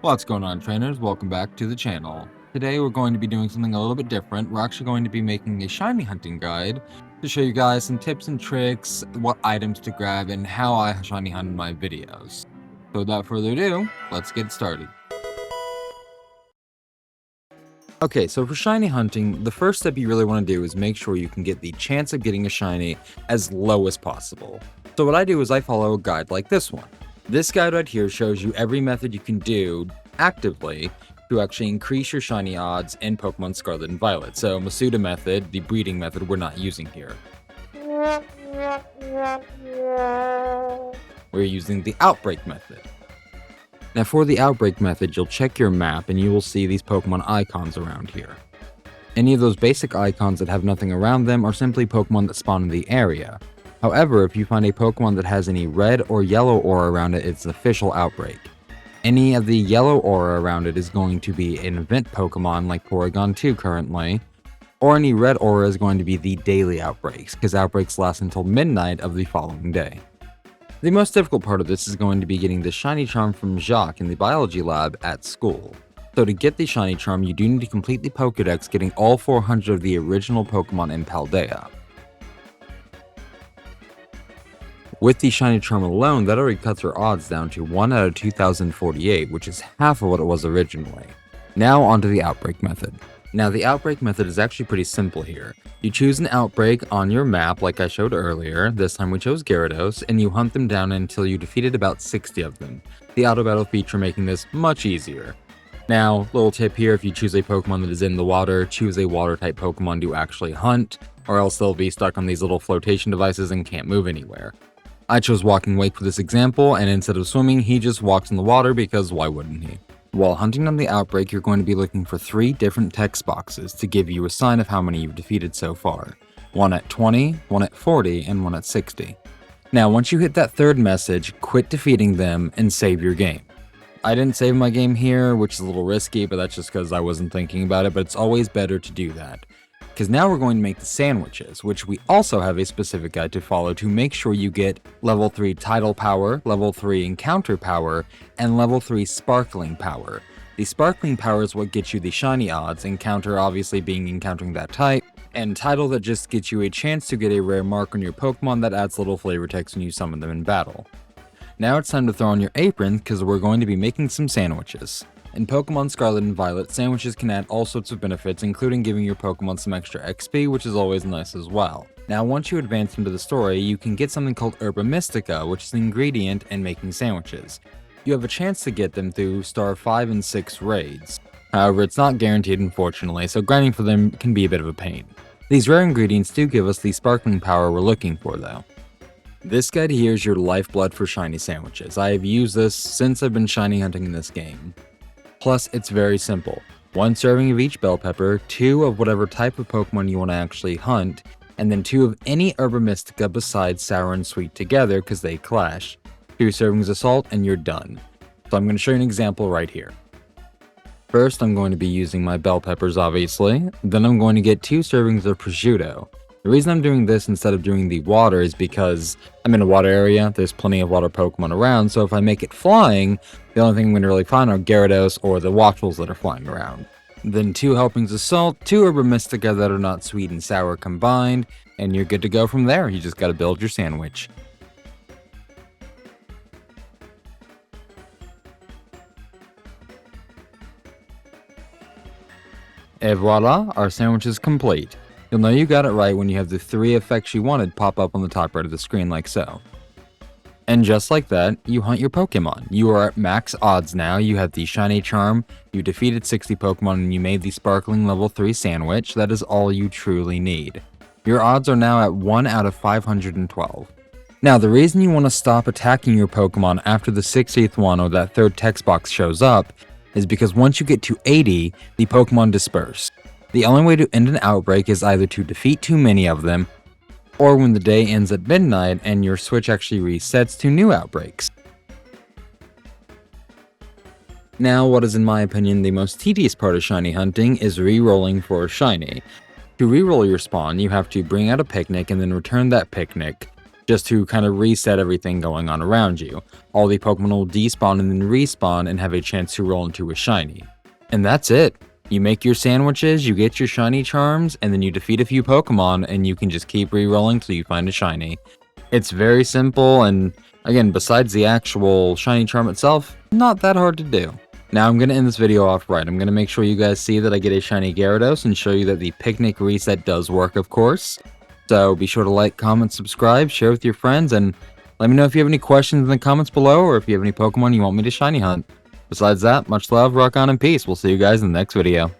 What's going on, trainers? Welcome back to the channel. Today we're going to be doing something a little bit different. We're actually going to be making a shiny hunting guide to show you guys some tips and tricks, what items to grab, and how I shiny hunt in my videos. So without further ado, let's get started. Okay, so for shiny hunting, the first step you really want to do is make sure you can get the chance of getting a shiny as low as possible. So what I do is I follow a guide like this one. This guide right here shows you every method you can do actively to actually increase your shiny odds in Pokemon Scarlet and Violet. So Masuda method, the breeding method, we're not using here. We're using the Outbreak method. Now for the Outbreak method, you'll check your map and you will see these Pokemon icons around here. Any of those basic icons that have nothing around them are simply Pokemon that spawn in the area. However, if you find a Pokemon that has any red or yellow aura around it, it's an official Outbreak. Any of the yellow aura around it is going to be an event Pokemon like Porygon 2 currently, or any red aura is going to be the daily outbreaks, because outbreaks last until midnight of the following day. The most difficult part of this is going to be getting the shiny charm from Jacques in the biology lab at school. So to get the shiny charm, you do need to complete the Pokedex, getting all 400 of the original Pokemon in Paldea. With the shiny charm alone, that already cuts her odds down to 1 out of 2048, which is half of what it was originally. Now onto the Outbreak method. Now the Outbreak method is actually pretty simple here. You choose an Outbreak on your map like I showed earlier, this time we chose Gyarados, and you hunt them down until you defeated about 60 of them, the auto battle feature making this much easier. Now, little tip here, if you choose a Pokemon that is in the water, choose a water type Pokemon to actually hunt, or else they'll be stuck on these little flotation devices and can't move anywhere. I chose Walking Wake for this example, and instead of swimming, he just walks in the water because why wouldn't he? While hunting on the Outbreak, you're going to be looking for 3 different text boxes to give you a sign of how many you've defeated so far. One at 20, one at 40, and one at 60. Now, once you hit that third message, quit defeating them and save your game. I didn't save my game here, which is a little risky, but that's just because I wasn't thinking about it, but it's always better to do that. Because now we're going to make the sandwiches, which we also have a specific guide to follow to make sure you get level 3 Tidal Power, level 3 Encounter Power, and level 3 Sparkling Power. The Sparkling Power is what gets you the shiny odds, Encounter obviously being encountering that type, and Tidal that just gets you a chance to get a rare mark on your Pokemon that adds little flavor text when you summon them in battle. Now it's time to throw on your apron because we're going to be making some sandwiches. In Pokemon Scarlet and Violet, sandwiches can add all sorts of benefits, including giving your Pokemon some extra XP, which is always nice as well. Now, once you advance into the story, you can get something called Herba Mystica, which is an ingredient in making sandwiches. You have a chance to get them through Star 5 and 6 raids. However, it's not guaranteed, unfortunately, so grinding for them can be a bit of a pain. These rare ingredients do give us the sparkling power we're looking for, though. This guide here is your lifeblood for shiny sandwiches. I have used this since I've been shiny hunting in this game. Plus, it's very simple. 1 serving of each bell pepper, 2 of whatever type of Pokemon you want to actually hunt, and then 2 of any Herba Mystica besides sour and sweet together because they clash. 2 servings of salt and you're done. So I'm going to show you an example right here. First, I'm going to be using my bell peppers obviously, then I'm going to get 2 servings of prosciutto. The reason I'm doing this instead of doing the water is because I'm in a water area, there's plenty of water Pokemon around, so if I make it flying, the only thing I'm going to really find are Gyarados or the Waffles that are flying around. Then 2 helpings of salt, 2 Herba Mystica that are not sweet and sour combined, and you're good to go from there. You just got to build your sandwich. Et voila, our sandwich is complete. You'll know you got it right when you have the 3 effects you wanted pop up on the top right of the screen like so. And just like that, you hunt your Pokemon. You are at max odds now, you have the shiny charm, you defeated 60 Pokemon and you made the sparkling level 3 sandwich. That is all you truly need. Your odds are now at 1 out of 512. Now the reason you want to stop attacking your Pokemon after the 60th one or that 3rd text box shows up is because once you get to 80, the Pokemon disperse. The only way to end an outbreak is either to defeat too many of them, or when the day ends at midnight and your switch actually resets to new outbreaks. Now, what is in my opinion the most tedious part of shiny hunting is re-rolling for a shiny. To re-roll your spawn, you have to bring out a picnic and then return that picnic, just to kind of reset everything going on around you. All the Pokemon will despawn and then respawn and have a chance to roll into a shiny. And that's it. You make your sandwiches, you get your shiny charms, and then you defeat a few Pokemon, and you can just keep re-rolling till you find a shiny. It's very simple, and again, besides the actual shiny charm itself, not that hard to do. Now I'm going to end this video off right. I'm going to make sure you guys see that I get a shiny Gyarados and show you that the picnic reset does work, of course. So be sure to like, comment, subscribe, share with your friends, and let me know if you have any questions in the comments below, or if you have any Pokemon you want me to shiny hunt. Besides that, much love, rock on, and peace. We'll see you guys in the next video.